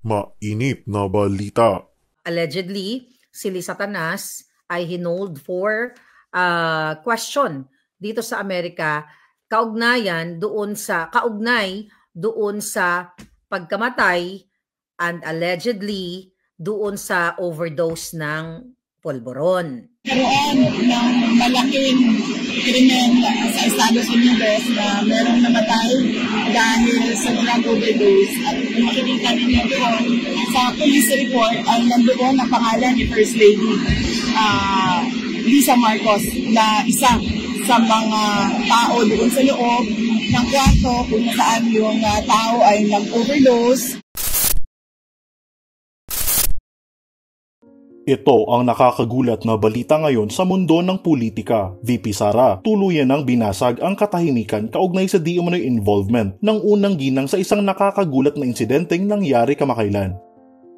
Mainit na balita. Allegedly, si Lisa Satanas ay hinold for question dito sa Amerika kaugnay doon sa pagkamatay and allegedly doon sa overdose ng polvoron. Karoon ng malaking krimen sa Estados Unidos na merong namatay dahil sa drug overdose at makikita ninyo doon sa police report ay nandoon ang pangalan ni First Lady Lisa Marcos na isa sa mga tao doon sa loob ng kwarto kung saan yung tao ay nag-overdose. Ito ang nakakagulat na balita ngayon sa mundo ng politika. VP Sara, tuluyan ng binasag ang katahimikan kaugnay sa di umano'y involvement ng unang ginang sa isang nakakagulat na insidenteng nangyari kamakailan.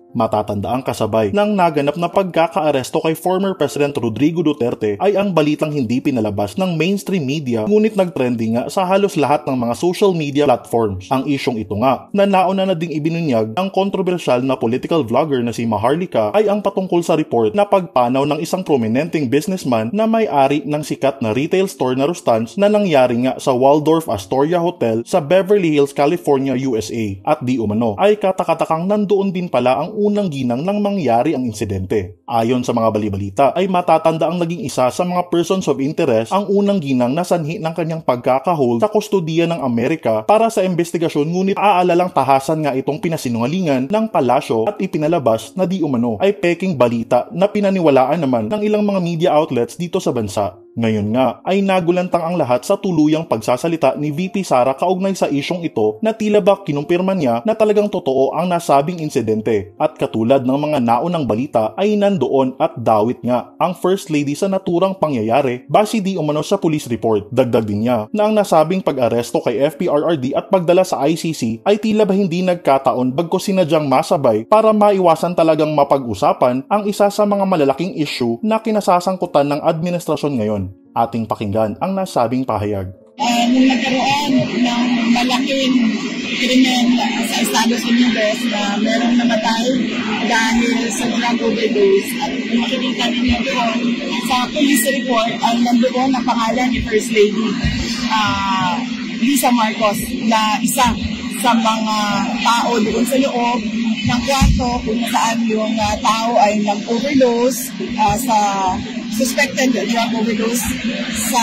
Matatanda ang kasabay ng naganap na pagkakaaresto kay former President Rodrigo Duterte ay ang balitang hindi pinalabas ng mainstream media ngunit nagtrending nga sa halos lahat ng mga social media platforms. Ang isyong ito nga na nauna na ding ibinunyag ng kontrobersyal na political vlogger na si Maharlika ay ang patungkol sa report na pagpanaw ng isang prominenteng businessman na may-ari ng sikat na retail store na Rustans na nangyari nga sa Waldorf Astoria Hotel sa Beverly Hills, California, USA. At di umano ay katakatakang nandoon din pala ang unang ginang nang mangyari ang insidente. Ayon sa mga balibalita ay matatanda ang naging isa sa mga persons of interest ang unang ginang na sanhi ng kanyang pagkakahold sa kustodiya ng Amerika para sa investigasyon ngunit aalalang tahasan nga itong pinasinungalingan ng palasyo at ipinalabas na di umano ay peking balita na pinaniwalaan naman ng ilang mga media outlets dito sa bansa. Ngayon nga ay nagulantang ang lahat sa tuluyang pagsasalita ni VP Sara kaugnay sa isyong ito na tila ba kinumpirma niya na talagang totoo ang nasabing insidente at katulad ng mga naunang balita ay nandoon at dawit nga ang First Lady sa naturang pangyayari base di umano sa police report. Dagdag din niya na ang nasabing pag-aresto kay FPRRD at pagdala sa ICC ay tila ba hindi nagkataon bagkus sinadyang masabay para maiwasan talagang mapag-usapan ang isa sa mga malalaking issue na kinasasangkutan ng administrasyon ngayon. Ating pakinggan ang nasabing pahayag. Nung nagkaroon ng malaking krimen sa Estados Unidos na merong namatay dahil sa drug overdose at makikita ninyo doon sa police report ay nandoon ang pangalan ni First Lady Lisa Marcos na isa sa mga tao doon sa loob ng kwarto kung saan yung tao ay nag-overdose sa suspected drug overdose sa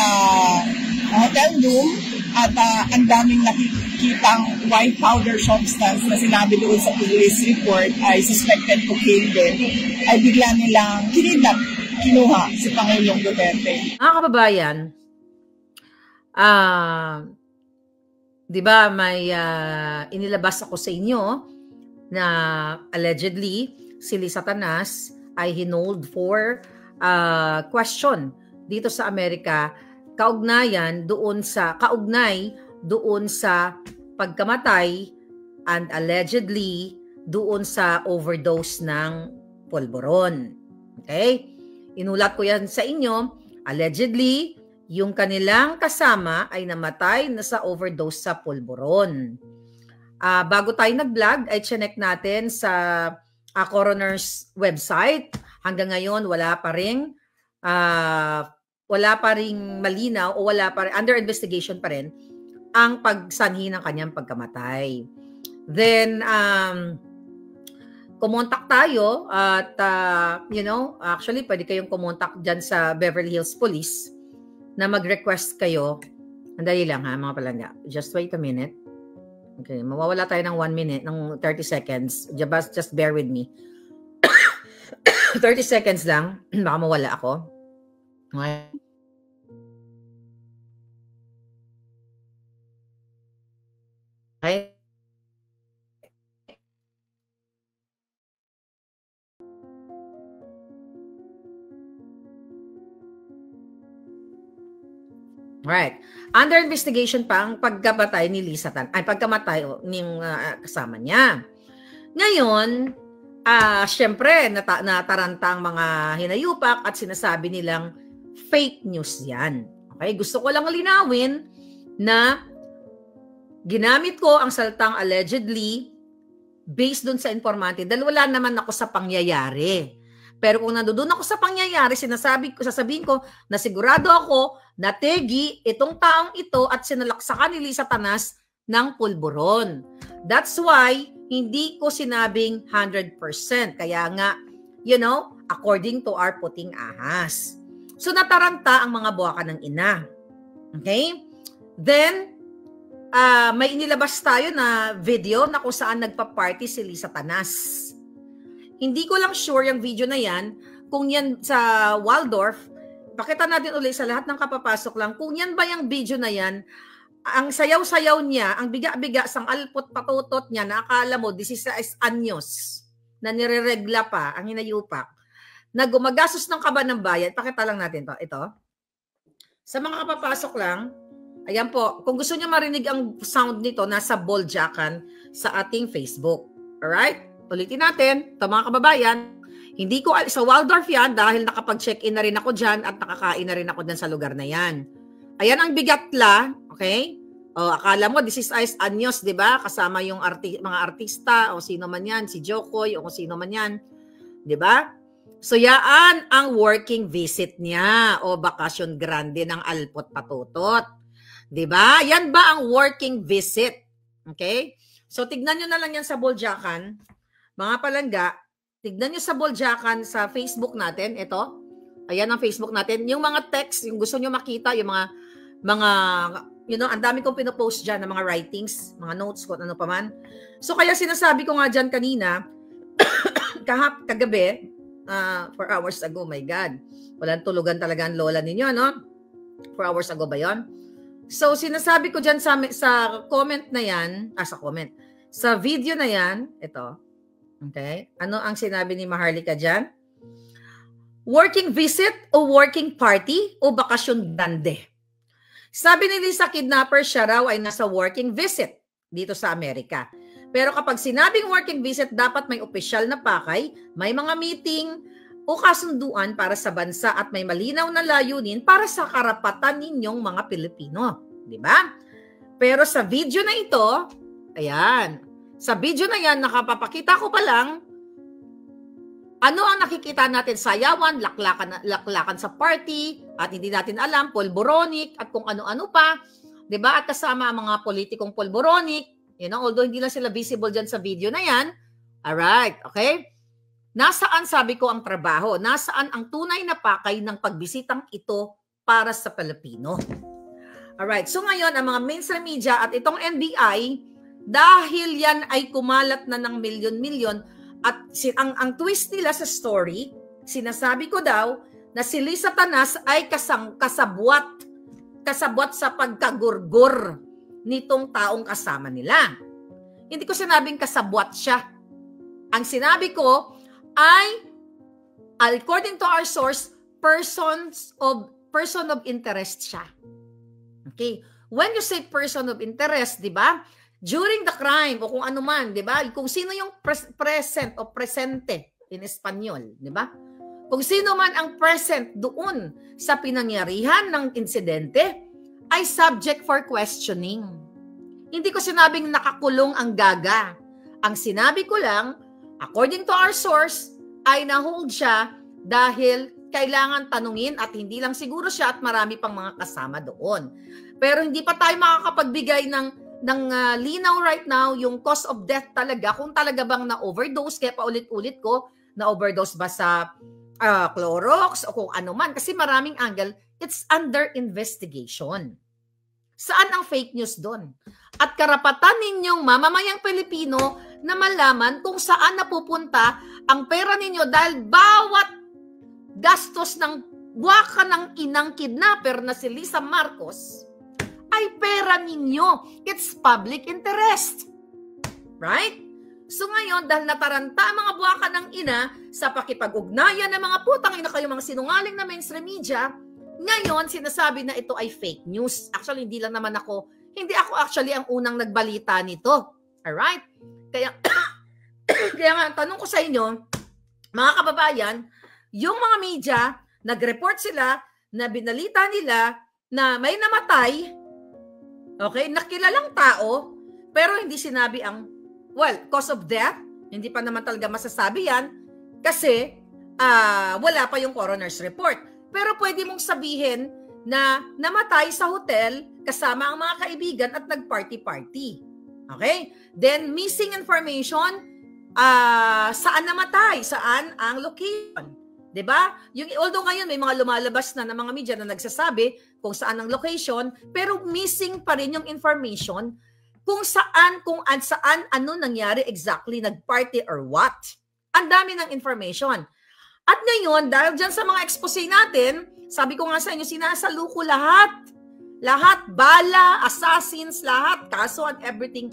hotel room at ang daming nakikitang white powder substance na sinabi doon sa police report ay suspected cocaine din ay bigla nilang kinuha si Pangulong Duterte. Mga kababayan, di ba may inilabas ako sa inyo na allegedly si Lisa Satanas ay hinold for question dito sa Amerika kaugnay doon sa pagkamatay and allegedly doon sa overdose ng polvoron. Okay? Inulat ko yan sa inyo. Allegedly, yung kanilang kasama ay namatay na sa overdose sa polvoron. Bago tayo nag-vlog, ay chinek natin sa coroner's website. Hanggang ngayon, wala pa ring malinaw o under investigation pa rin ang pagsanhi ng kanyang pagkamatay. Then, kumontak tayo at, actually, pwede kayong kumontak dyan sa Beverly Hills Police na mag-request kayo. Andali lang ha, mga palangga. Just wait a minute. Okay, mawawala tayo ng 1 minute, ng 30 seconds. Just bear with me. 30 seconds lang. Baka mawala ako. Okay. Okay. Right. Under investigation pa ang pagkamatay ni Lisa pagkamatay ng kasama niya. Ngayon, syempre nataranta ang mga hinayupak at sinasabi nilang fake news yan. Okay, gusto ko lang linawin na ginamit ko ang salitang allegedly based dun sa informante dahil wala naman ako sa pangyayari. Pero kung nandoon ako sa pangyayari, sasabihin ko na sigurado ako na tegi itong taong ito at sinalaksakan ni Satanas ng pulburon. That's why hindi ko sinabing 100%. Kaya nga, according to our puting ahas. So nataranta ang mga buwaka ng ina. Okay? Then, may inilabas tayo na video na kung saan nagpa-party si Satanas. Hindi ko lang sure yung video na yan, kung yan sa Waldorf, pakita natin ulit sa lahat ng kapapasok lang, kung yan ba yung video na yan, ang sayaw-sayaw niya, ang biga-biga, sang alpot patutot niya, na akala mo, 16 anyos, na nireregla pa, ang hinayupak, na gumagastos ng kaba ng bayad. Pakita lang natin to. Ito. Sa mga kapapasok lang, ayan po, kung gusto niyo marinig ang sound nito, nasa Boljakan sa ating Facebook. Alright? Ulitin natin, ito mga kababayan, hindi ko sa Waldorf yan dahil nakapag-check-in na rin ako dyan at nakakain na rin ako dyan sa lugar na yan. Ayan ang bigatla, okay? O, akala mo, this is anyos, di ba? Kasama yung mga artista o sino man yan, si Jokoy o kung sino man yan, di ba? So, yaan ang working visit niya o bakasyon grande ng alpot patutot. Di ba? Yan ba ang working visit? Okay? So, tignan nyo na lang yan sa Boljakan. Mga palangga, tignan nyo sa Boljakan sa Facebook natin. Ito. Ayan ang Facebook natin. Yung mga text, yung gusto nyo makita, yung mga ang dami kong pinopost dyan ng mga writings, mga notes, kung ano pa man. So, kaya sinasabi ko nga dyan kanina, kagabi, 4 hours ago, my God. Walang tulugan talaga ang lola ninyo, no? 4 hours ago ba yon? So, sinasabi ko dyan sa comment na yan, sa video na yan, ito, okay? Ano ang sinabi ni Maharlika dyan? Working visit o working party o bakasyon grande? Sabi ni Lisa Kidnapper, siya raw ay nasa working visit dito sa Amerika. Pero kapag sinabing working visit, dapat may opisyal na pakay, may mga meeting o kasunduan para sa bansa at may malinaw na layunin para sa karapatan ninyong mga Pilipino. Di ba? Pero sa video na ito, ayan, sa video na yan, nakapapakita ko pa lang, ano ang nakikita natin? Sayawan, laklakan sa party, at hindi natin alam, polboronic, at kung ano-ano pa. Diba? At kasama ang mga politikong polboronic, although hindi lang sila visible dyan sa video na yan. Alright, okay? Nasaan, sabi ko, ang trabaho? Nasaan ang tunay na pakay ng pagbisitang ito para sa Pilipino? Alright, so ngayon, ang mga mainstream media at itong NBI, dahil yan ay kumalat na ng milyon-milyon, at ang twist nila sa story, sinasabi ko daw na si Satanas ay kasabwat sa pagkagurgur nitong taong kasama nila. Hindi ko sinabing kasabwat siya. Ang sinabi ko ay, according to our source, person of interest siya. Okay? When you say person of interest, di ba? During the crime o kung ano man, di ba? Kung sino yung present o presente in Espanyol, di ba? Kung sino man ang present doon sa pinangyarihan ng insidente ay subject for questioning. Hindi ko sinabing nakakulong ang gaga. Ang sinabi ko lang, according to our source, ay na-hold siya dahil kailangan tanungin at hindi lang siguro siya at marami pang mga kasama doon. Pero hindi pa tayo makakapagbigay ng linaw right now yung cause of death talaga, kung talaga bang na-overdose, kaya paulit-ulit ko, na-overdose ba sa Clorox o kung ano man, kasi maraming angle, it's under investigation. Saan ang fake news doon? At karapatan ninyong mamamayang Pilipino na malaman kung saan napupunta ang pera ninyo dahil bawat gastos ng buwaka ng inang kidnapper na si Lisa Marcos ay pera ninyo. It's public interest. Right? So ngayon, dahil nataranta ang mga buwaka ng ina sa pakipag-ugnayan ng mga putang ina kayo mga sinungaling na mainstream media, ngayon, sinasabi na ito ay fake news. Actually, hindi ako actually ang unang nagbalita nito. Alright? Kaya nga, tanong ko sa inyo, mga kababayan, yung mga media, nag-report sila na binalita nila na may namatay, okay, nakilalang tao, pero hindi sinabi ang Well, cause of death, hindi pa naman talaga masasabi yan kasi wala pa yung coroner's report. Pero pwede mong sabihin na namatay sa hotel kasama ang mga kaibigan at nag-party-party. Okay? Then, missing information, saan namatay? Saan ang location? Diba? Although ngayon may mga lumalabas na ng mga media na nagsasabi kung saan ang location, pero missing pa rin yung information kung saan, ano nangyari exactly, nag-party or what. Ang dami ng information. At ngayon, dahil dyan sa mga expose natin, sabi ko nga sa inyo, sinasaluko lahat. Lahat, bala, assassins, lahat, kaso and everything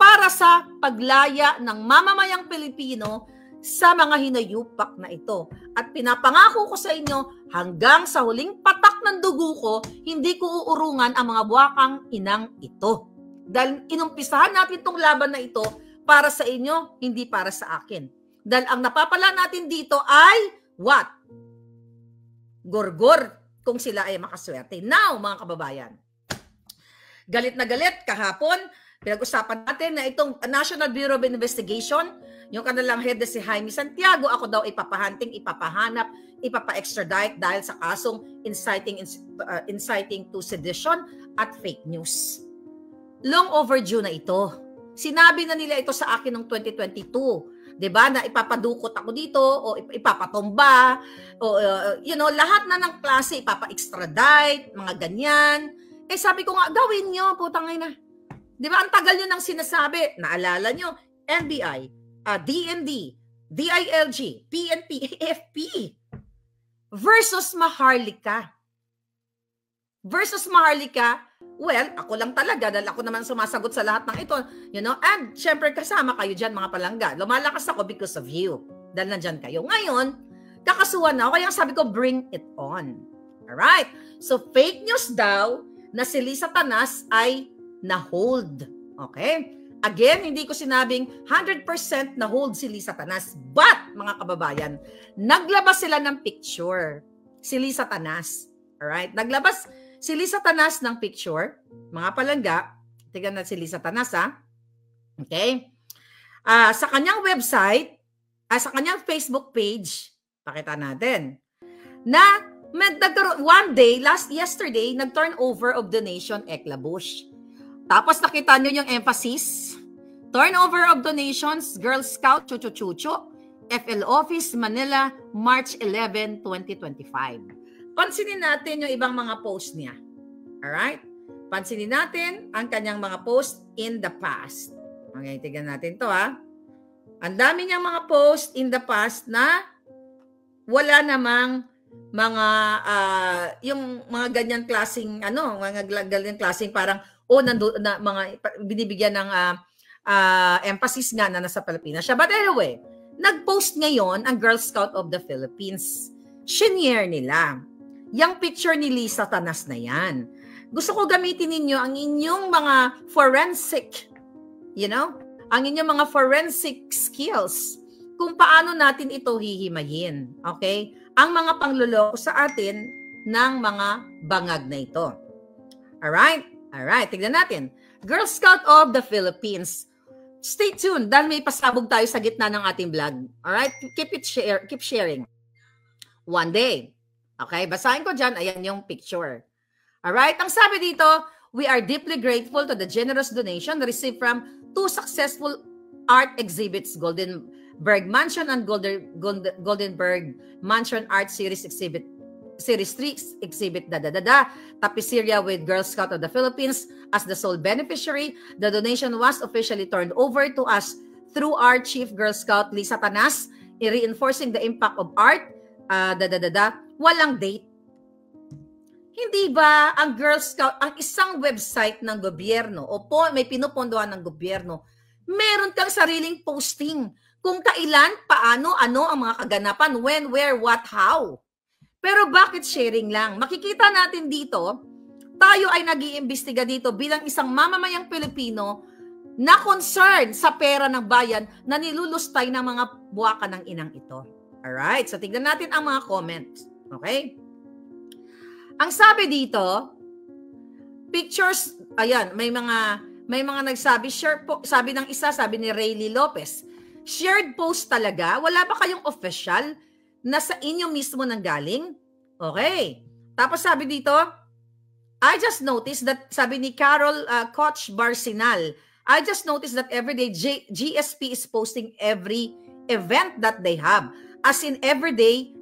para sa paglaya ng mamamayang Pilipino sa mga hinayupak na ito. At pinapangako ko sa inyo, hanggang sa huling patak ng dugo ko, hindi ko uurungan ang mga buwakang inang ito. Dahil inumpisahan natin itong laban na ito para sa inyo, hindi para sa akin. Dahil ang napapala natin dito ay what? Gorgor kung sila ay makaswerte. Now, mga kababayan, galit na galit kahapon, pinag-usapan natin na itong National Bureau of Investigation, yung kanilang head na si Jaime Santiago, ako daw ipapahanting, ipapahanap, ipapa-extradite dahil sa kasong inciting to sedition at fake news. Long overdue na ito. Sinabi na nila ito sa akin noong 2022. 'Di ba? Na ipapadukot ako dito o ipapatumba o lahat na ng klase ipapa-extradite, mga ganyan. Eh sabi ko nga, gawin niyo, putang ina. 'Di ba? Ang tagal niyo nang sinasabi. Naalala niyo, NBI, DND, DILG, PNP, AFP versus Maharlika. Well, ako lang talaga dahil ako naman sumasagot sa lahat ng ito, and syempre kasama kayo dyan mga palangga. Lumalakas ako because of you. Dahil nandyan kayo. Ngayon, kakasuhan na ako, kaya sabi ko, bring it on. Alright? So, fake news daw na si Lisa Tanas ay na-hold. Okay? Again, hindi ko sinabing 100% na-hold si Lisa Tanas. But, mga kababayan, naglabas sila ng picture. Si Lisa Tanas. Alright? Naglabas si Lisa Tanas ng picture, mga palangga, tignan natin si Lisa Tanas, okay? Sa kanyang website, sa kanyang Facebook page, pakita natin, na one day, yesterday, nag-turn over of donation Eklabush. Tapos nakita nyo yung emphasis, turnover of donations, Girl Scout, Chucho, FL Office, Manila, March 11, 2025. Pansinin natin yung ibang mga post niya. Alright? Pansinin natin ang kanyang mga post in the past. Okay, tignan natin to Ang dami niyang mga post in the past na wala namang mga yung mga ganyan klaseng mga ganyan klaseng parang mga binibigyan ng emphasis nga na nasa Pilipinas siya. But anyway, nag-post ngayon ang Girl Scout of the Philippines. Shinare nila yung picture ni Lisa Tanas na yan. Gusto ko gamitin ninyo ang inyong mga forensic, ang inyong mga forensic skills kung paano natin ito hihimayin. Okay? Ang mga pangluloko sa atin ng mga bangag na ito. Alright? Alright, tignan natin. Girl Scout of the Philippines. Stay tuned dahil may pasabog tayo sa gitna ng ating vlog. Alright? Keep sharing. One day. Okay, basahin ko dyan. Ayan yung picture. Alright, ang sabi dito, we are deeply grateful to the generous donation received from 2 successful art exhibits, Goldenberg Mansion and Goldenberg Mansion Art Series Exhibit, Series 3 Exhibit, Tapiceria with Girl Scout of the Philippines as the sole beneficiary. The donation was officially turned over to us through our Chief Girl Scout, Lisa Tanas, reinforcing the impact of art, walang date. Hindi ba ang Girl Scout, ang isang website ng gobyerno o may pinupondohan ng gobyerno, meron kang sariling posting kung kailan, paano, ano ang mga kaganapan, when, where, what, how. Pero bakit sharing lang? Makikita natin dito, tayo ay nag-iimbestiga dito bilang isang mamamayang Pilipino na concern sa pera ng bayan na nilulustay ng mga buwaka ng inang ito. Alright, so tignan natin ang mga comments. Okay? Ang sabi dito, pictures, ayan, may mga May mga nagsabi, share po, sabi ng isa, sabi ni Rayleigh Lopez, shared post talaga? Wala ba kayong official na sa inyo mismo nang galing? Okay. Tapos sabi dito, I just noticed that, sabi ni Carol Coach Barcinal, I just noticed that everyday GSP is posting every event that they have. As in everyday,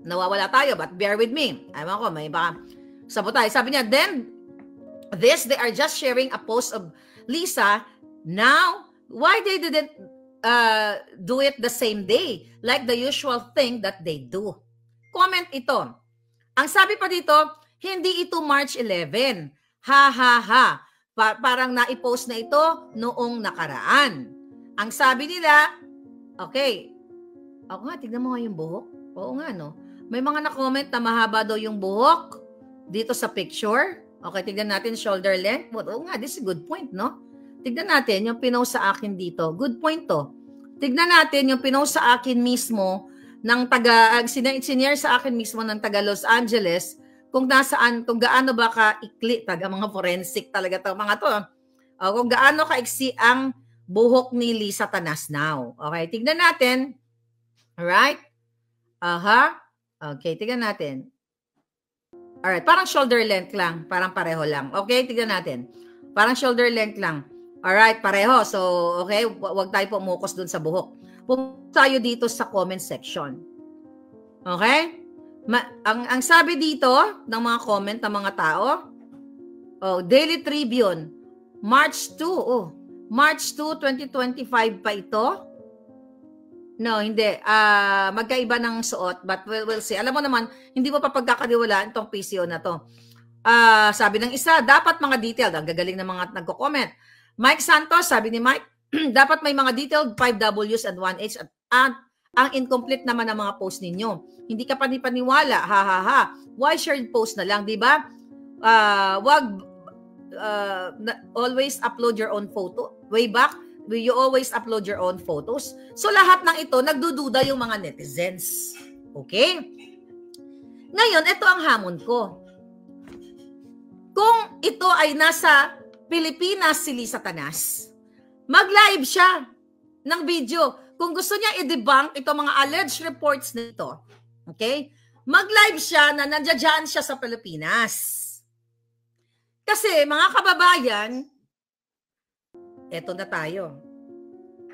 nawawala tayo, but bear with me. Ewan ko, may baka sabo tayo. Sabi niya, then, they are just sharing a post of Lisa. Now, why they didn't do it the same day, like the usual thing that they do? Comment ito. Ang sabi pa dito, hindi ito March 11. Ha, ha, ha. Parang naipost na ito noong nakaraan. Ang sabi nila, okay, ako nga, tignan mo nga yung buhok. Oo nga, no? May mga na-comment na mahaba daw yung buhok dito sa picture. Okay, tignan natin shoulder length. Oo nga, this is a good point, no? Tignan natin yung pinost sa akin dito. Good point to. Tignan natin yung pinost sa akin mismo ng senior sa akin mismo ng taga Los Angeles kung nasaan, kung gaano ba ka-ikli, taga mga forensic talaga to, mga to. Kung gaano ka-iksi ang buhok ni Lisa Tanasnao. Okay, tignan natin. Alright? Aha. Okay, tignan natin. Alright, parang shoulder length lang. Parang pareho lang. Okay, tignan natin. Parang shoulder length lang. Alright, pareho. So, okay, wag tayo pumukos dun sa buhok. Pumunta tayo dito sa comment section. Okay? Ang sabi dito ng mga comment ng mga tao, Daily Tribune, March 2. March 2, 2025 pa ito. No, hindi. Magkaiba ng suot, but we'll see. Alam mo naman, hindi mo pa pagkakadiwalaan itong PCO na to. Sabi ng isa, dapat mga detailed. Ang gagaling ng mga nagko-comment. Mike Santos, sabi ni Mike, dapat may mga detailed 5Ws and 1H at ang incomplete naman ng mga post ninyo. Hindi ka panipaniwala. Ha, ha, ha. Why shared post na lang, di ba? Wag always upload your own photo. Way back, you always upload your own photos. So lahat ng ito, nagdududa yung mga netizens. Okay? Ngayon, ito ang hamon ko. Kung ito ay nasa Pilipinas si Lisa Tanas, mag-live siya ng video. Kung gusto niya i-debunk itong mga alleged reports nito, okay? Mag-live siya na nandiyan siya sa Pilipinas. Kasi mga kababayan, eto na tayo.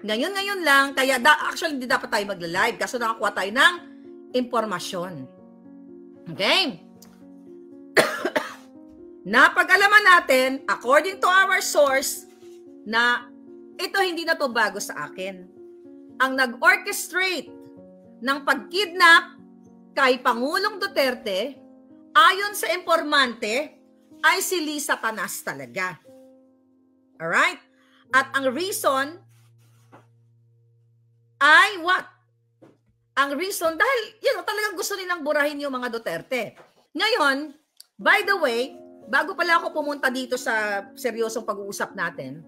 Ngayon lang, kaya actually hindi dapat tayo magla-live kasi nakakuha tayo ng impormasyon. Okay? Napag-alaman natin, according to our source, na ito hindi na to bago sa akin. Ang nag-orchestrate ng pag-kidnap kay Pangulong Duterte, ayon sa informante, ay si Lisa Tanas talaga. Alright? At ang reason ay what? Ang reason, dahil talagang gusto nilang burahin yung mga Duterte. Ngayon, by the way, bago pala ako pumunta dito sa seryosong pag-uusap natin,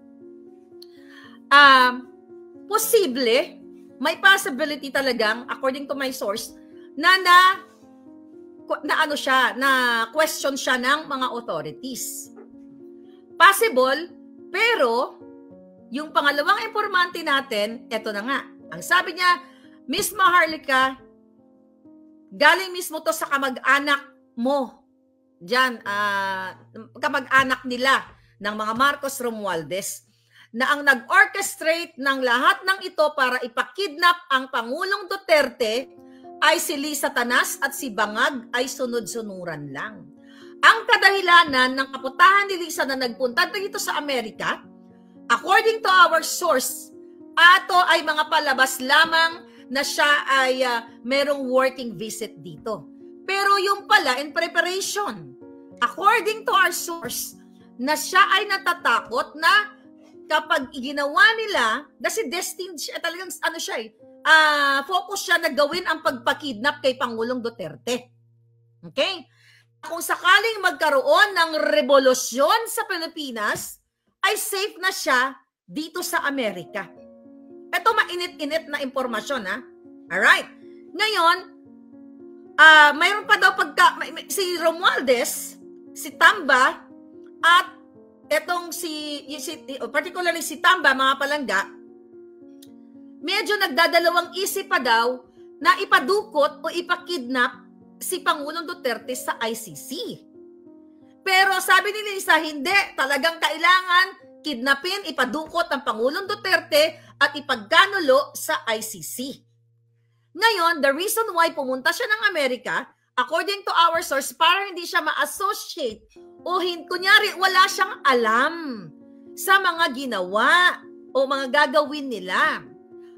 posible, may possibility talagang, according to my source, na question siya ng mga authorities. Possible, pero yung pangalawang informante natin, eto na nga. Ang sabi niya, Miss Maharlika, galing mismo to sa kamag-anak mo. Diyan, kamag-anak nila ng mga Marcos Romualdez na ang nag-orchestrate ng lahat ng ito para ipakidnap ang Pangulong Duterte ay si Lisa Tanas at si Bangag ay sunod-sunuran lang. Ang kadahilanan ng kaputahan ni Lisa na nagpunta dito sa Amerika, according to our source, ato ay mga palabas lamang na siya ay merong working visit dito. Pero yung pala in preparation, according to our source, na siya ay natatakot na kapag ginawa nila, kasi destined siya, talagang focus siya na gawin ang pagpakidnap kay Pangulong Duterte. Okay? Kung sakaling magkaroon ng revolusyon sa Pilipinas, ay safe na siya dito sa Amerika. Ito mainit-init na impormasyon, ha? Alright. Ngayon, mayroon pa daw si Romualdez, si Tamba, at etong particularly si Tamba, mga palangga, medyo nagdadalawang isip pa daw na ipadukot o ipakidnap si Pangulong Duterte sa ICC. Pero sabi ni Lisa, hindi. Talagang kailangan kidnapin, ipadukot ang Pangulong Duterte at ipagkanulo sa ICC. Ngayon, the reason why pumunta siya ng Amerika, according to our source, para hindi siya ma-associate o kunyari wala siyang alam sa mga ginawa o mga gagawin nila.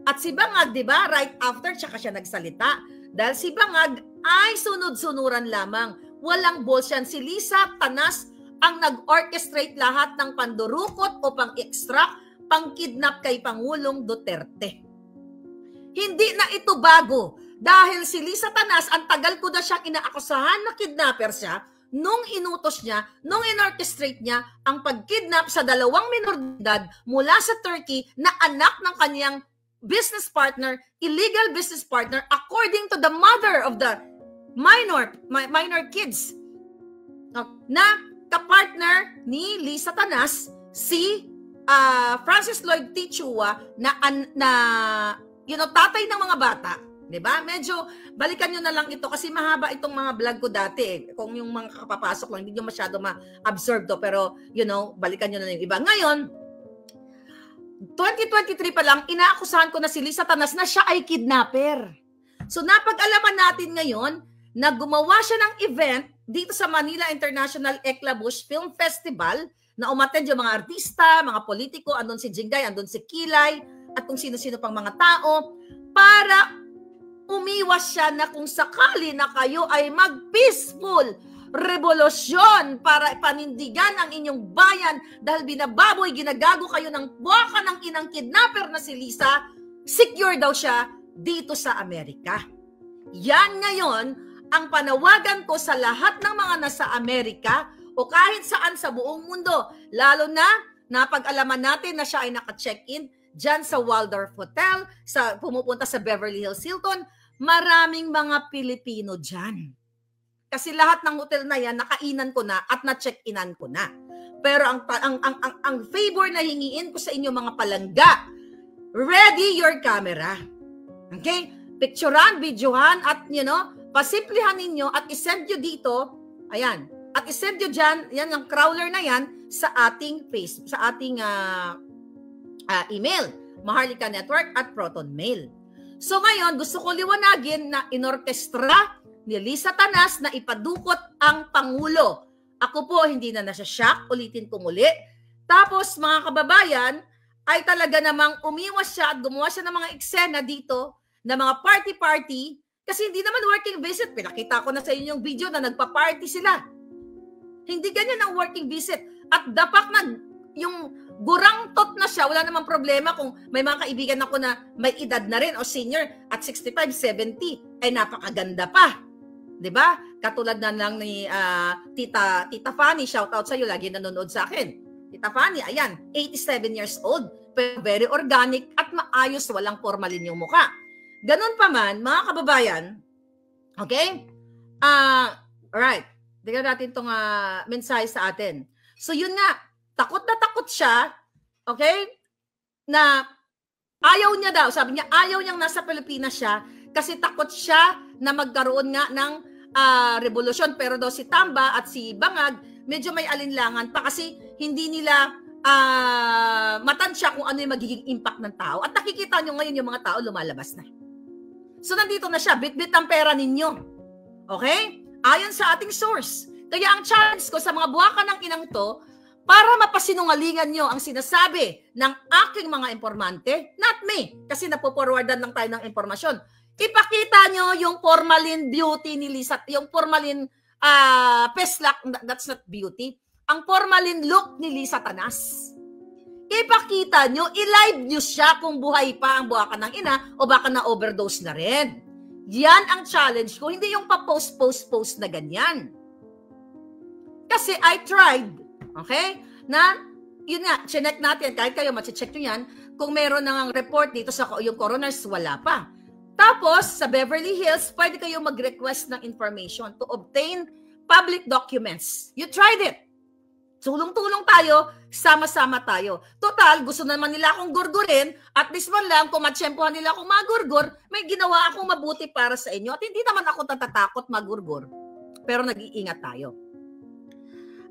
At si Bangag, di ba, right after, tsaka siya nagsalita. Dahil si Bangag ay sunod-sunuran lamang. Walang balls yan. Si Lisa Tanas ang nag-orchestrate lahat ng pandurukot o pang-extract, pang-kidnap kay Pangulong Duterte. Hindi na ito bago. Dahil si Lisa Tanas, ang tagal ko na siyang inaakusahan na kidnapper siya, nung inutos niya, nung in-orchestrate niya ang pag-kidnap sa 2 minor de edad mula sa Turkey na anak ng kanyang business partner, illegal business partner, according to the mother of the minor kids, na kapartner ni Lisa Tanas, si Francis Lloyd T. Chua, na tatay ng mga bata. Diba? Medyo, balikan nyo na lang ito kasi mahaba itong mga vlog ko dati. Kung yung mga kapapasok lang, hindi nyo masyado ma-absorb to. Pero, balikan nyo na lang yung iba. Ngayon, 2023 pa lang, inaakusahan ko na si Lisa Tanas na siya ay kidnapper. So, napag-alaman natin ngayon na gumawa siya ng event dito sa Manila International Eclabush Film Festival na umattend yung mga artista, mga politiko, andun si Jingay, andun si Kilay, at kung sino-sino pang mga tao, para umiwas siya na kung sakali na kayo ay mag-peaceful revolusyon para panindigan ang inyong bayan dahil binababoy, ginagago kayo ng buwaka ng inang kidnapper na si Lisa, secure daw siya dito sa Amerika. Yan ngayon ang panawagan ko sa lahat ng mga nasa Amerika o kahit saan sa buong mundo, lalo na napag-alaman natin na siya ay naka-check-in dyan sa Waldorf Hotel, pumupunta sa Beverly Hills Hilton. Maraming mga Pilipino dyan. Kasi lahat ng hotel na yan, nakainan ko na at na-check-inan ko na. Pero ang favor na hingiin ko sa inyo mga palangga, ready your camera. Okay? Picturean, videohan, at pasimplihan ninyo at isend nyo dito, ayan, at isend nyo dyan, yan ang crawler na yan, sa ating email, maharlikanetwork@protonmail. So ngayon, gusto ko liwanagin na inorkestra ni Lisa Tanas na ipadukot ang Pangulo. Ako po, hindi na nasa-shock, ulitin ko muli. Tapos mga kababayan, ay talaga namang umiwas siya at gumawa siya ng mga eksena dito, na mga party-party, kasi hindi naman working visit. Pinakita ko na sa inyo yung video na nagpa-party sila. Hindi ganyan ang working visit. At dapat na yung gurangtot na siya, wala namang problema kung may mga kaibigan ako na may edad na rin o senior at 65, 70, ay napakaganda pa. 'Di ba? Katulad na lang ni Tita Fanny, shout out sa iyo, lagi nanonood sa akin. Tita Fanny, ayan, 87 years old, pero very organic at maayos, walang formalin yung mukha. Ganun pa man, mga kababayan, okay? Alright, tingnan natin itong mensahe sa atin. So yun nga, takot na takot siya, okay, na ayaw niya daw, sabi niya, ayaw niyang nasa Pilipinas siya kasi takot siya na magkaroon nga ng revolusyon. Pero daw si Tamba at si Bangag, medyo may alinlangan pa kasi hindi nila matansya kung ano yung magiging impact ng tao. At nakikita nyo ngayon yung mga tao lumalabas na. So nandito na siya, bit-bit ang pera ninyo. Okay? Ayon sa ating source. Kaya ang challenge ko sa mga buwaka ng inang to, para mapasinungalingan nyo ang sinasabi ng aking mga informante, not me, kasi napoforwardan lang tayo ng informasyon. Ipakita nyo yung formalin beauty ni Lisa, yung formalin peslak, that's not beauty, ang formalin look ni Lisa Tanas. Ipakita nyo, i-live nyo siya kung buhay pa ang buwaka ng ina o baka na-overdose na rin. Yan ang challenge ko, hindi yung pa-post na ganyan. Kasi I tried, okay, na yun nga, chinek natin, kahit kayo, machicheck nyo yan, kung meron nang report dito sa yung coroners, wala pa. Tapos, sa Beverly Hills, pwede kayo mag-request ng information to obtain public documents. You tried it. Tulong-tulong tayo, sama-sama tayo. Total, gusto naman nila akong gurgurin, at least man lang, kung matsyempohan nila akong magurgur, may ginawa akong mabuti para sa inyo. At hindi naman ako natatakot magurgur. Pero nag-iingat tayo.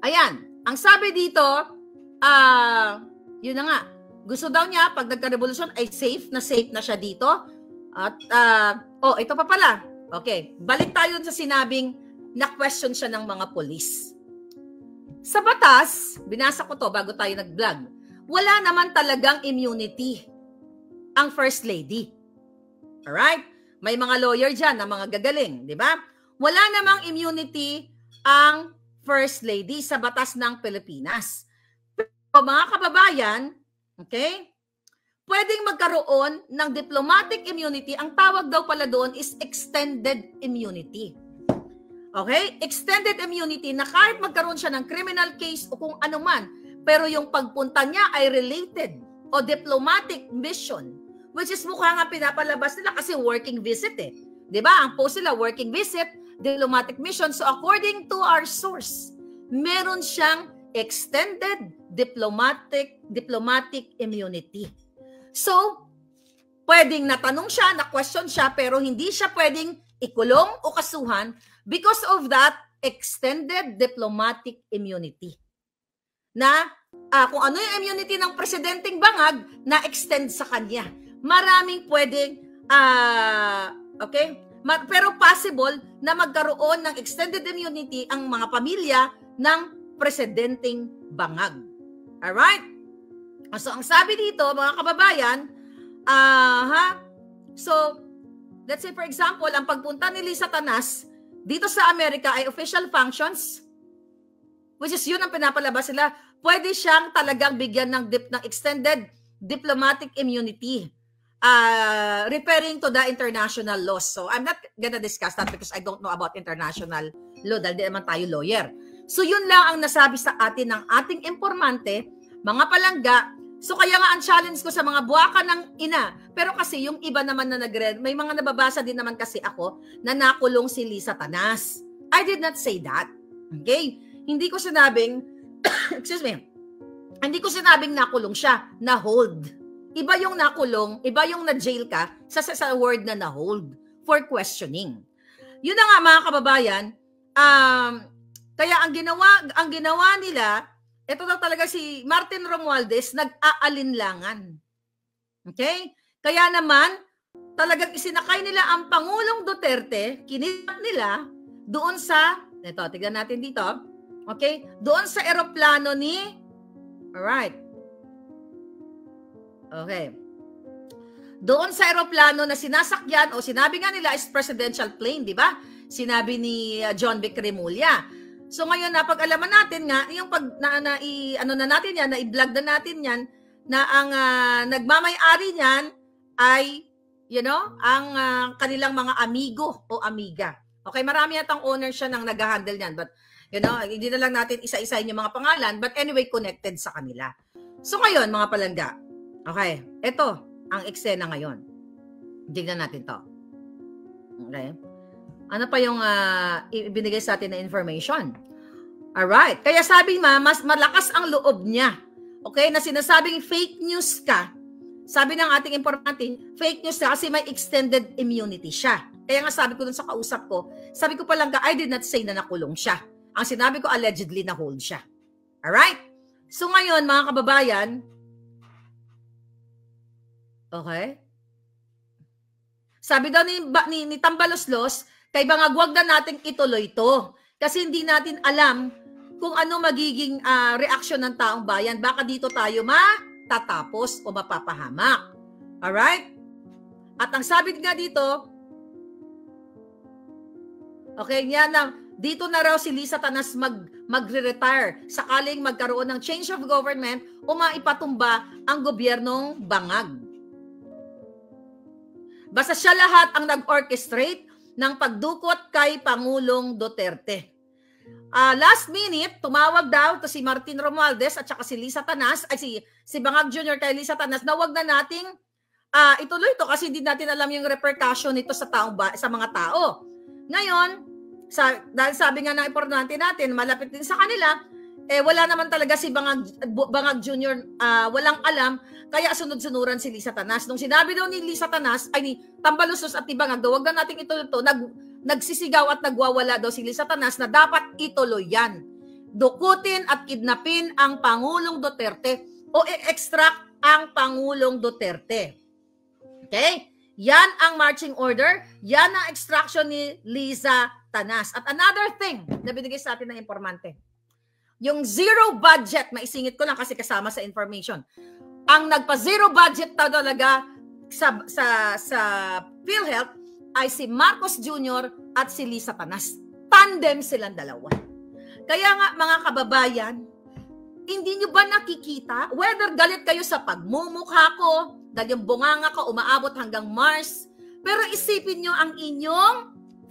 Ayan, ang sabi dito, yun na nga, gusto daw niya, pag nagka-revolusyon, ay safe na siya dito. At, ito pa pala. Okay, balik tayo sa sinabing na-question siya ng mga polis. Sa batas, binasa ko to bago tayo nag-vlog, wala naman talagang immunity ang First Lady. Alright? May mga lawyer dyan na mga gagaling, di ba? Wala namang immunity ang First Lady sa batas ng Pilipinas. Pero mga kababayan, okay, pwedeng magkaroon ng diplomatic immunity. Ang tawag daw pala doon is extended immunity. Okay? Extended immunity na kahit magkaroon siya ng criminal case o kung ano man, pero yung pagpunta niya ay related o diplomatic mission, which is mukha nga pinapalabas nila kasi working visit eh. Diba? Ang post nila, working visit, diplomatic mission. So according to our source, meron siyang extended diplomatic immunity. So, pwedeng natanong siya, na-question siya, pero hindi siya pwedeng ikulong o kasuhan because of that extended diplomatic immunity. Na kung ano yung immunity ng presidenteng bangag, na-extend sa kanya. Maraming pwedeng, okay? Pero possible na magkaroon ng extended immunity ang mga pamilya ng presidenteng bangag. Alright? So, ang sabi dito, mga kababayan, so, let's say for example, ang pagpunta ni Lisa Tanas dito sa Amerika ay official functions, which is yun ang pinapalabas nila, pwede siyang talagang bigyan ng extended diplomatic immunity, referring to the international laws. So, I'm not gonna discuss that because I don't know about international law dahil di naman tayo lawyer. So, yun lang ang nasabi sa atin ng ating informante, mga palangga. So kaya nga ang challenge ko sa mga buwaka ng ina. Pero kasi yung iba naman na nag-read, may mga nababasa din naman kasi ako na nakulong si Lisa Tanas. I did not say that. Okay? Hindi ko sinabing, excuse me, hindi ko sinabing nakulong siya, na-hold. Iba yung nakulong, iba yung na-jail ka sa word na na-hold for questioning. Yun na nga mga kababayan, kaya ang ginawa nila, ito daw talaga si Martin Romualdez, nag-aalinlangan. Okay? Kaya naman, talagang isinakay nila ang Pangulong Duterte, kinidnap nila, doon sa, ito, tignan natin dito, okay? Doon sa eroplano ni, alright. Okay. Doon sa eroplano na sinasakyan, o sinabi nga nila is presidential plane, di ba? Sinabi ni John Vic Remulla. So ngayon napag-alaman natin nga yung natin yan, na i-vlog na natin yan na ang nagmamay-ari niyan ay ang kanilang mga amigo o amiga. Okay, marami yatang owner siya nang nag-handle niyan, but hindi na lang natin isa-isahin yung mga pangalan, but anyway connected sa kanila. So ngayon mga palangga. Okay, ito ang eksena ngayon. Tingnan natin 'to. Okay? Ano pa yung ibinigay sa atin na information? Alright. Kaya sabi mas malakas ang loob niya. Okay? Na sinasabing fake news ka. Sabi ng ating informante, fake news ka kasi may extended immunity siya. Kaya nga sabi ko dun sa kausap ko, sabi ko palang I did not say na nakulong siya. Ang sinabi ko, allegedly na-hold siya. Alright? So ngayon, mga kababayan, okay? Sabi daw ni Tambaloslos, kay bangag wag na nating ituloy ito. Kasi hindi natin alam kung ano magiging reaksyon ng taong bayan. Baka dito tayo matatapos o mapapahamak. Alright? At ang sabi nga dito, okay, dito na raw si Lisa Tanas magre-retire sakaling magkaroon ng change of government o maipatumba ang gobyernong bangag. Basta siya lahat ang nag-orchestrate ng pagdukot kay Pangulong Duterte. Last minute, tumawag daw to si Martin Romualdez at saka si Lisa Tanas, ay si Bangag Jr. kay Lisa Tanas, na wag na nating ituloy ito kasi hindi natin alam yung repercussion nito sa mga tao. Ngayon, dahil sabi nga ng importante natin, malapit din sa kanila, wala naman talaga si Bangag Jr. Walang alam, kaya sunod-sunuran si Lisa Tanas. Nung sinabi daw ni Lisa Tanas, ay ni Tambaluslos at ni Bangag, wag na nating ituloy ito, nagsisigaw at nagwawala daw si Lisa Tanas na dapat ituloy yan. Dukutin at kidnapin ang Pangulong Duterte o i-extract ang Pangulong Duterte. Okay? Yan ang marching order. Yan ang extraction ni Lisa Tanas. At another thing na binigay sa atin ng informante, yung zero budget, maisingit ko lang kasi kasama sa information. Ang nagpa-zero budget talaga sa PhilHealth ay si Marcos Jr. at si Lisa Tanas. Tandem silang dalawa. Kaya nga mga kababayan, hindi nyo ba nakikita? Whether galit kayo sa pagmumukha ko, dahil yung bunganga ko umaabot hanggang Mars, pero isipin nyo ang inyong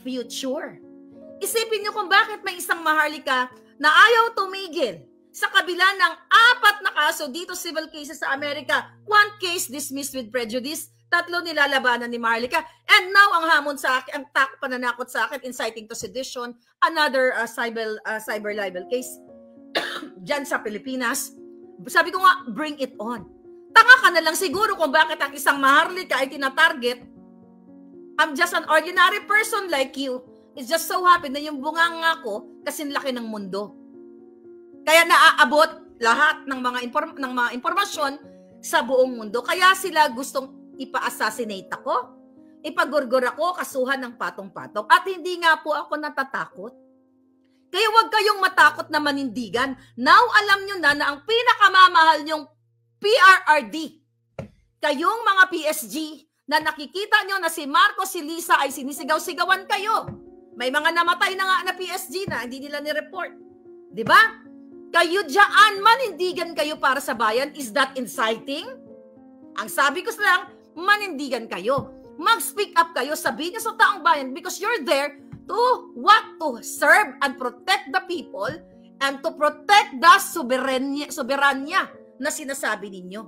future. Isipin nyo kung bakit may isang Maharlika na ayaw tumigil sa kabila ng 4 na kaso dito civil cases sa Amerika. 1 case dismissed with prejudice, 3 nilalabanan ni Maharlika. And now, ang hamon sa akin, ang pananakot sa akin, inciting to sedition, another cyber libel case dyan sa Pilipinas. Sabi ko nga, bring it on. Tanga ka na lang siguro kung bakit ang isang Maharlika ay tinatarget. I'm just an ordinary person like you. It's just so happy na yung bunganga ko kasing laki ng mundo. Kaya naaabot lahat ng mga impormasyon sa buong mundo. Kaya sila gustong ipa-assassinate ako, ipagurgur ako, kasuhan ng patong-patong. At hindi nga po ako natatakot. Kaya huwag kayong matakot na manindigan. Now, alam nyo na ang pinakamamahal nyong PRRD, kayong mga PSG, na nakikita nyo na si Marcos, si Lisa ay sinisigaw-sigawan kayo. May mga namatay na nga na PSG na hindi nila ni-report. Diba? Kayo dyan, manindigan kayo para sa bayan. Is that inciting? Ang sabi ko lang, manindigan kayo. Mag-speak up kayo, sabihin nyo sa taong bayan because you're there to serve and protect the people and to protect the soberanya na sinasabi ninyo.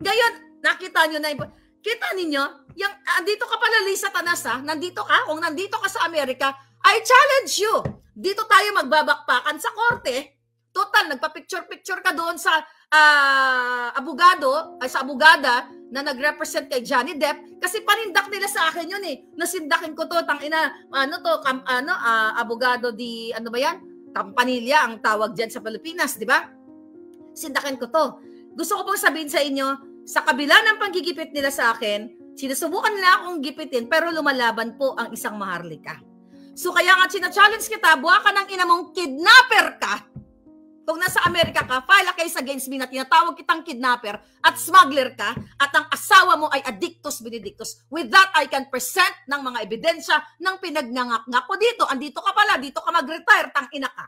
Ngayon, nakita nyo na, kita ninyo, yung, andito ka pala Lisa Tanas nandito ka, kung nandito ka sa Amerika, I challenge you. Dito tayo magbabakpakan sa korte. Total, nagpa-picture-picture ka doon sa abogada na nag-represent kay Johnny Depp kasi panindak nila sa akin yun nasindakin ko to, abogado di, ano ba yan? Campanilla ang tawag dyan sa Pilipinas, di ba? Sindakin ko to. Gusto ko pong sabihin sa inyo, sa kabila ng panggigipit nila sa akin, sinusubukan nila akong gipitin pero lumalaban po ang isang Maharlika. So kaya nga sina-challenge kita, buha ka ng ina mong kidnapper ka. Kung nasa Amerika ka, file a case against me na tinatawag kitang kidnapper at smuggler ka at ang asawa mo ay addictus benedictus. With that, I can present ng mga ebidensya ng pinagnangak-ngak ko dito. Andito ka pala, dito ka mag-retire, tang ina ka.